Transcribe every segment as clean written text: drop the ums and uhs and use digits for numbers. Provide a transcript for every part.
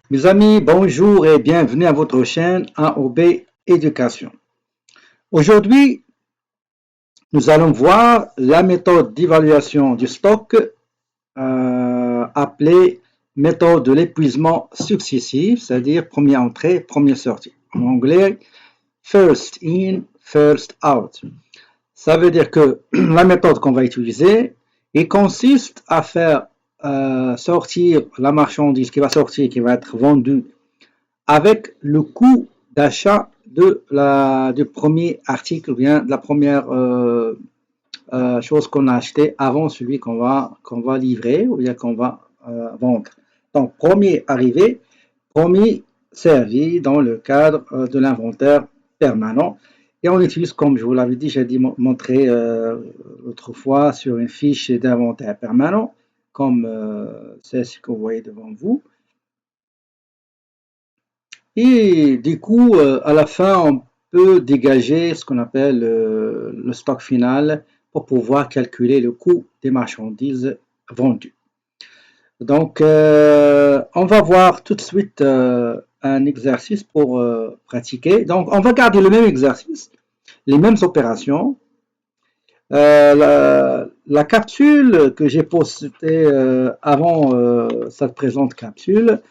Mes amis, bonjour et bienvenue à votre chaîne AOB Éducation. Aujourd'hui, nous allons voir la méthode d'évaluation du stock appelée méthode de l'épuisement successif, c'est-à-dire première entrée, première sortie. En anglais, first in, first out. Ça veut dire que la méthode qu'on va utiliser, il consiste à faire sortir la marchandise qui va sortir, qui va être vendue avec le coût d'achat du premier article ou bien de la première chose qu'on a acheté avant celui qu'on va livrer ou bien qu'on va vendre. Donc, premier arrivé, premier servi dans le cadre de l'inventaire permanent. Et on utilise, comme je vous l'avais dit, j'ai dit montrer autrefois sur une fiche d'inventaire permanent, comme c'est ce que vous voyez devant vous. Et du coup, à la fin, on peut dégager ce qu'on appelle le stock final pour pouvoir calculer le coût des marchandises vendues. Donc, on va voir tout de suite un exercice pour pratiquer. Donc, on va garder le même exercice, les mêmes opérations. La capsule que j'ai postée avant cette présente capsule,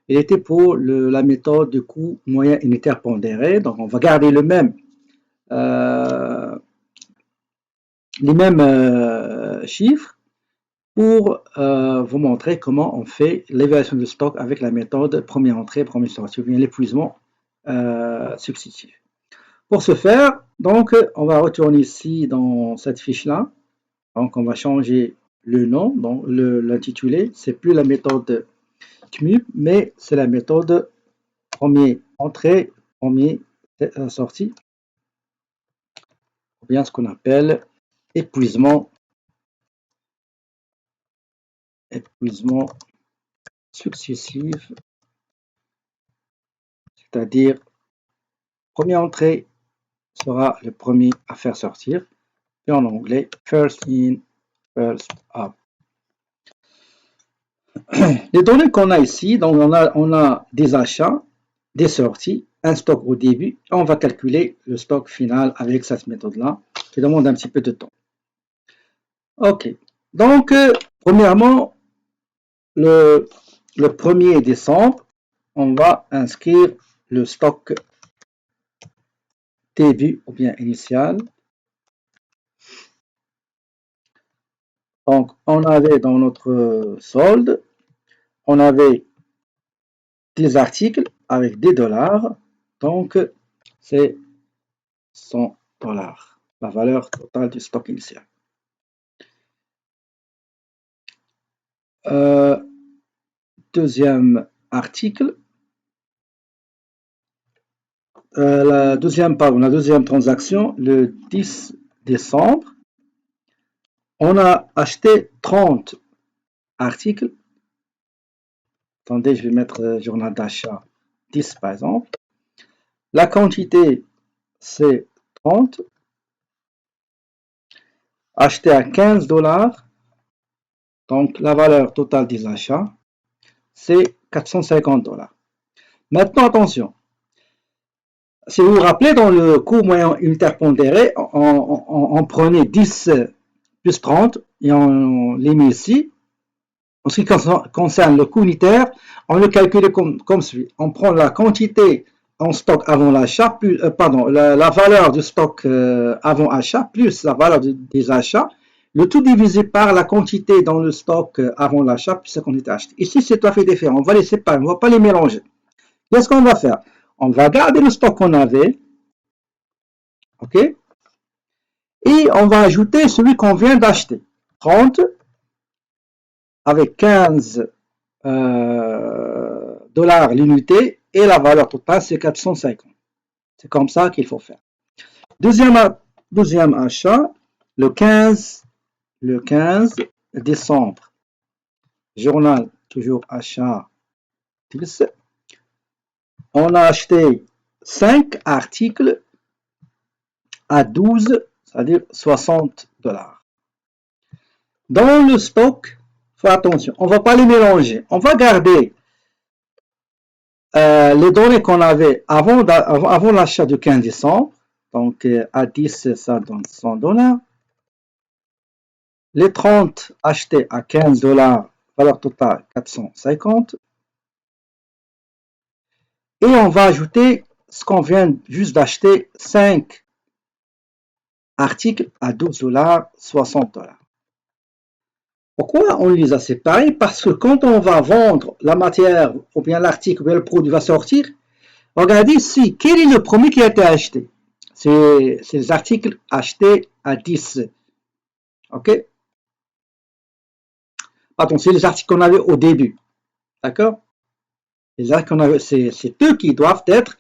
il était pour la méthode de coût moyen unitaire pondéré. Donc, on va garder les mêmes chiffres pour vous montrer comment on fait l'évaluation du stock avec la méthode première entrée, première sortie, ou bien l'épuisement successif. Pour ce faire, donc, on va retourner ici dans cette fiche-là. Donc, on va changer le nom, donc l'intitulé. C'est plus la méthode CMUP, mais c'est la méthode première entrée, première sortie, ou bien ce qu'on appelle épuisement successif, c'est-à-dire première entrée sera le premier à faire sortir, et en anglais first in, first out. Les données qu'on a ici, donc on a des achats, des sorties, un stock au début, et on va calculer le stock final avec cette méthode-là, qui demande un petit peu de temps. Ok, donc premièrement, le 1er décembre, on va inscrire le stock début ou bien initial. Donc, on avait dans notre solde, on avait des articles avec des dollars. Donc, c'est 100 dollars, la valeur totale du stock initial. Deuxième article, la deuxième transaction, le 10 décembre, on a acheté 30 articles. Attendez, je vais mettre journal d'achat 10 par exemple. La quantité, c'est 30. Acheté à 15 dollars. Donc, la valeur totale des achats, c'est 450 dollars. Maintenant, attention. Si vous vous rappelez, dans le coût moyen unitaire pondéré, on prenait 10 plus 30 et on les met ici. En ce qui concerne le coût unitaire, on le calcule comme suit. On prend la quantité en stock avant l'achat, la valeur du stock avant achat, plus la valeur des achats, le tout divisé par la quantité dans le stock avant l'achat, plus la quantité achetée. Ici, c'est tout à fait différent. On va les séparer, on ne va pas les mélanger. Qu'est-ce qu'on va faire? On va garder le stock qu'on avait, ok? Et on va ajouter celui qu'on vient d'acheter. 30 avec 15 dollars l'unité et la valeur totale c'est 450. C'est comme ça qu'il faut faire. Deuxième achat, le 15 décembre. Journal, toujours achat 10. On a acheté 5 articles à 12, c'est-à-dire 60 dollars. Dans le stock, faut attention, on ne va pas les mélanger. On va garder les données qu'on avait avant l'achat du 15 décembre, donc à 10, ça donne 100 $. Les 30 achetés à 15 $, valeur totale 450. Et on va ajouter ce qu'on vient juste d'acheter, 5 articles à 12 $, 60 $. Pourquoi on les a séparés? Parce que quand on va vendre la matière, ou bien l'article, ou bien le produit va sortir, regardez ici, quel est le premier qui a été acheté? C'est les articles achetés à 10. Ok? Pardon, c'est les articles qu'on avait au début. D'accord? Les articles qu'on avait, c'est eux qui doivent être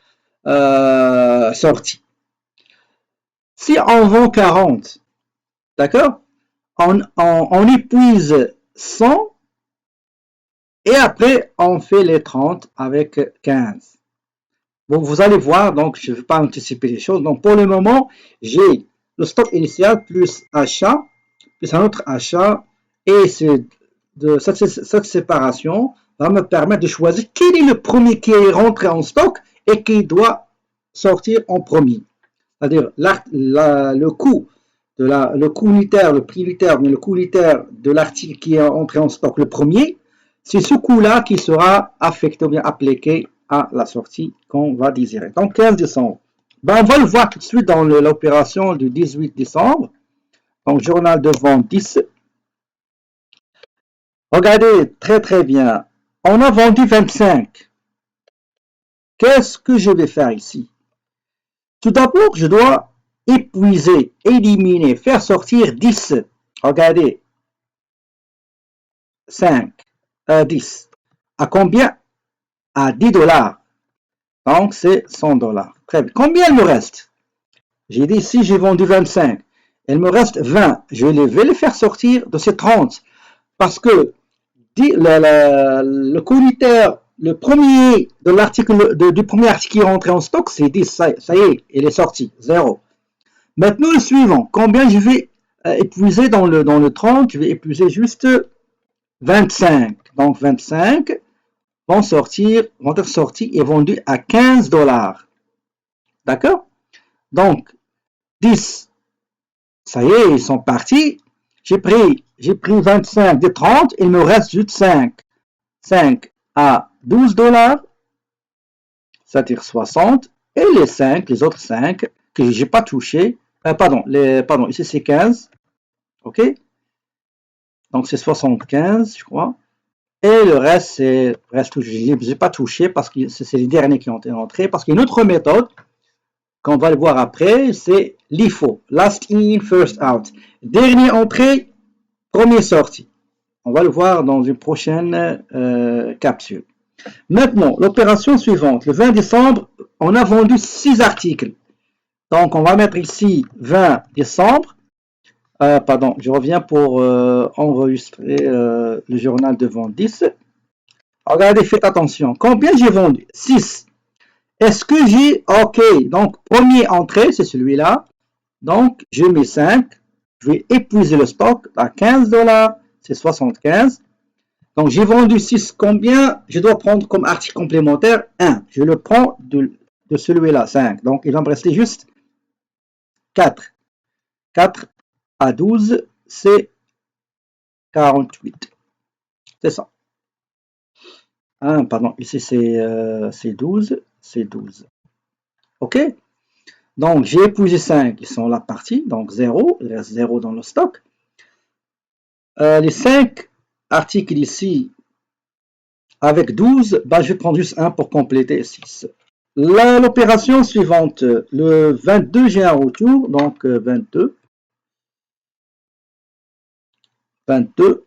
sortis. Si on vend 40, d'accord? On épuise 100 et après on fait les 30 avec 15. Bon, vous allez voir, donc je ne vais pas anticiper les choses. Donc pour le moment, j'ai le stock initial plus achat, plus un autre achat, et cette séparation va me permettre de choisir quel est le premier qui est rentré en stock et qui doit sortir en premier. C'est-à-dire le coût le coût unitaire, le prix unitaire, mais le coût unitaire de l'article qui est entré en stock le premier, c'est ce coût-là qui sera affecté ou bien appliqué à la sortie qu'on va désirer. Donc 15 décembre. Ben, on va le voir tout de suite dans l'opération du 18 décembre. Donc journal de vente 10. Regardez très très bien. On a vendu 25. Qu'est-ce que je vais faire ici? Tout d'abord, je dois épuiser, éliminer, faire sortir 10. Regardez, 5, 10. À combien? À 10 $. Donc, c'est 100 $. Très bien. Combien il me reste? J'ai dit ici, j'ai vendu 25. Il me reste 20. Je vais les faire sortir de ces 30. Parce que le coût unitaire, le premier de l'article, du premier article qui est rentré en stock, c'est 10. Ça y est, il est sorti. 0. Maintenant, le suivant. Combien je vais épuiser dans le 30? Je vais épuiser juste 25. Donc, 25 vont être sortis et vendus à 15 $. D'accord? Donc, 10, ça y est, ils sont partis. J'ai pris 25 des 30, il me reste juste 5. 5 à 12 $, c'est-à-dire 60. Et les autres 5 que j'ai pas touché, pardon, ici c'est 15. Ok? Donc c'est 75, je crois. Et le reste, je n'ai pas touché parce que c'est les derniers qui ont été entrés. Parce qu'il y a une autre méthode qu'on va le voir après, c'est l'IFO, last in, first out. Dernier entré, premier sorti. On va le voir dans une prochaine capsule. Maintenant, l'opération suivante. Le 20 décembre, on a vendu 6 articles. Donc, on va mettre ici 20 décembre. Pardon, je reviens pour enregistrer le journal de vente 10. Regardez, faites attention. Combien j'ai vendu? 6. Est-ce que j'ai... OK, donc premier entrée, c'est celui-là. Donc, je mets 5. Je vais épuiser le stock à 15 $. C'est 75. Donc, j'ai vendu 6. Combien je dois prendre comme article complémentaire? 1. Je le prends de celui-là, 5. Donc, il va me rester juste 4. 4 à 12, c'est 48. C'est ça. Pardon, ici c'est 12. C'est 12. OK? Donc, j'ai épuisé 5, ils sont là partis, donc 0, il reste 0 dans le stock. Les 5 articles ici, avec 12, bah, je vais prendre juste 1 pour compléter 6. L'opération suivante, le 22, j'ai un retour, donc 22. 22,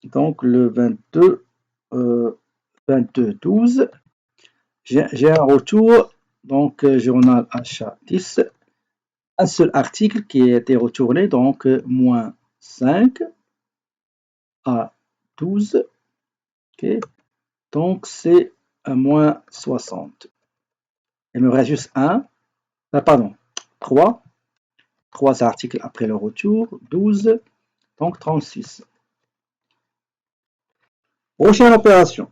donc le 22, 22, 12. J'ai un retour, donc journal achat 10. Un seul article qui a été retourné, donc moins 5 à 12. Okay. Donc c'est un moins 60. Il me reste juste 1. Pardon, 3. 3 articles après le retour. 12. Donc 36. Prochaine opération.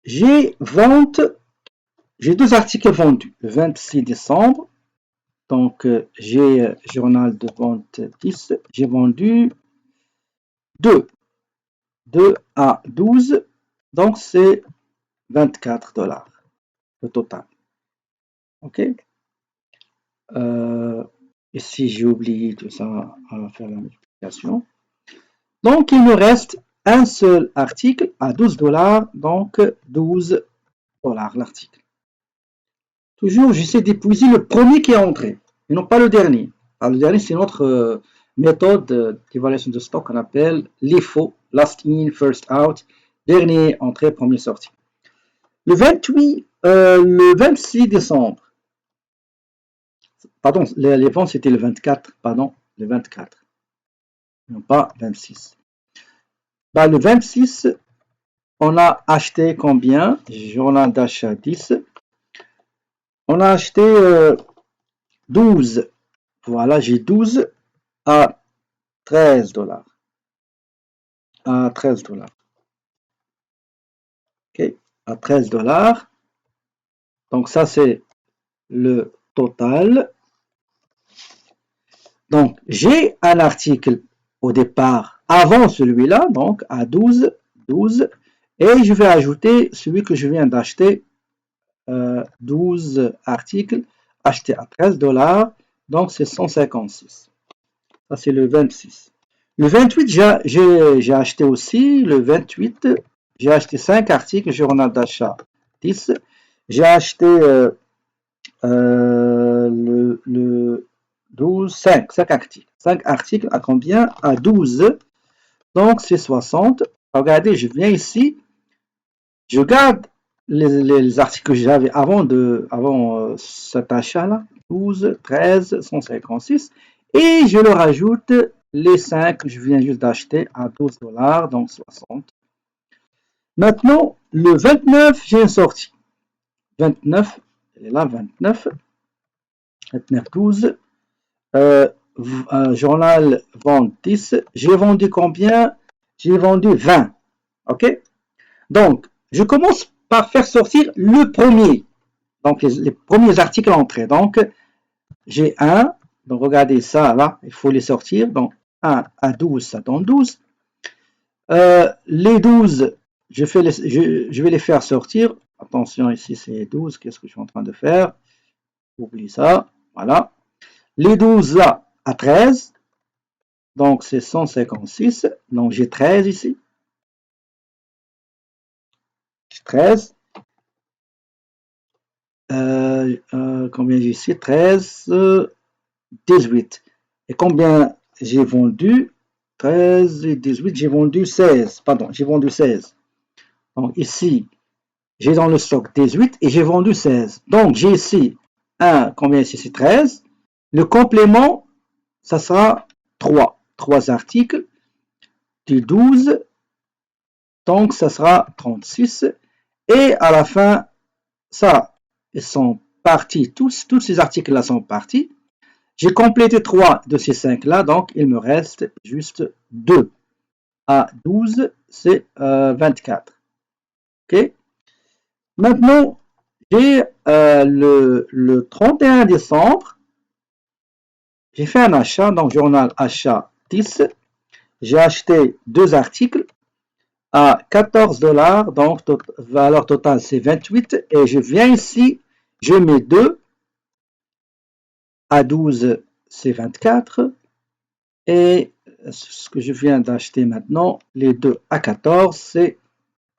j'ai deux articles vendus. Le 26 décembre, donc j'ai journal de vente 10, j'ai vendu 2 à 12, donc c'est 24 $ le total. Ok. Ici j'ai oublié tout ça à faire la multiplication. Donc il me reste un seul article à 12 $, donc 12 $ l'article. Toujours j'essaie d'épuiser le premier qui est entré, et non pas le dernier. Alors, le dernier c'est notre méthode d'évaluation de stock qu'on appelle LIFO, Last In, First Out, dernier entrée, premier sorti. Le 26 décembre, pardon, les ventes c'était le 24, pardon, le 24, non pas 26. Bah, le 26, on a acheté combien? Journal d'achat 10. On a acheté 12. Voilà, j'ai 12 à 13 $. À 13 $. Ok, à 13 $. Donc ça c'est le total. Donc j'ai un article au départ avant celui-là, donc à 12, et je vais ajouter celui que je viens d'acheter, 12 articles achetés à 13 $, donc c'est 156. Ça c'est le 26. Le 28, j'ai acheté aussi, le 28, j'ai acheté 5 articles, journal d'achat 10. J'ai acheté le 12, 5 articles. 5 articles à combien? À 12. Donc c'est 60. Regardez, je viens ici, je garde les articles que j'avais avant cet achat-là, 12, 13, 156, et je leur ajoute les 5 que je viens juste d'acheter à 12 $, donc 60. Maintenant, le 29, j'ai une sortie. 29, elle est là, 29, 12, journal vente 10, j'ai vendu combien? J'ai vendu 20, ok? Donc, je commence par faire sortir le premier, donc les premiers articles entrés. Donc, j'ai 1, donc regardez ça là, il faut les sortir, donc 1 à 12, ça donne 12. Les 12, je vais les faire sortir. Attention, ici c'est 12, qu'est-ce que je suis en train de faire? Oublie ça, voilà. Les 12 là, à 13, donc c'est 156, donc j'ai 13 ici. 13. Combien j'ai ici? 13, 18. Et combien j'ai vendu? 13 et 18, j'ai vendu 16. Pardon, j'ai vendu 16. Donc ici, j'ai dans le stock 18 et j'ai vendu 16. Donc j'ai ici combien ici? C'est 13. Le complément, ça sera 3. 3 articles du 12. Donc ça sera 36. Et à la fin, ça, ils sont partis. Tous ces articles-là sont partis. J'ai complété 3 de ces 5-là, donc il me reste juste 2 à 12, c'est 24. Ok. Maintenant, j'ai le 31 décembre, j'ai fait un achat, donc journal achat 10. J'ai acheté 2 articles à 14 $, donc valeur totale c'est 28. Et je viens ici, je mets 2 à 12, c'est 24. Et ce que je viens d'acheter maintenant, les 2 à 14, c'est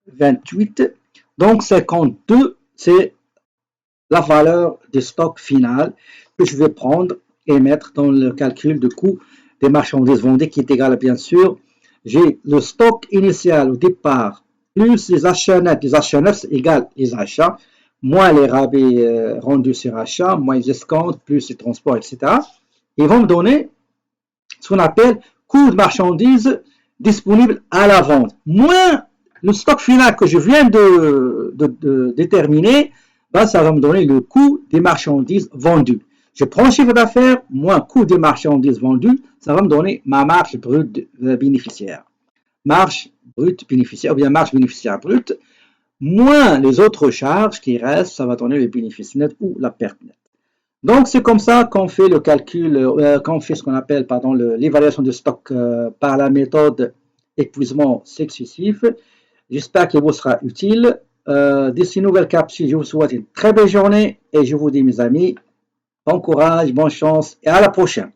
28. Donc 52, c'est la valeur du stock final que je vais prendre et mettre dans le calcul de coût des marchandises vendues qui est égal, bien sûr, j'ai le stock initial au départ plus les achats nets. Les achats nets égale les achats, moins les rabais rendus sur achat, moins les escomptes, plus les transports, etc. Ils vont me donner ce qu'on appelle coût de marchandises disponible à la vente, moins le stock final que je viens de déterminer, ben, ça va me donner le coût des marchandises vendues. Je prends le chiffre d'affaires moins coût des marchandises vendues, ça va me donner ma marge brute bénéficiaire. Marge brute bénéficiaire ou bien marge bénéficiaire brute. moins les autres charges qui restent, ça va donner le bénéfice net ou la perte nette. Donc, c'est comme ça qu'on fait le calcul, qu'on fait ce qu'on appelle, pardon, l'évaluation de stock par la méthode épuisement successif. J'espère qu'il vous sera utile. D'ici une nouvelle capsule, je vous souhaite une très belle journée et je vous dis, mes amis, bon courage, bonne chance et à la prochaine.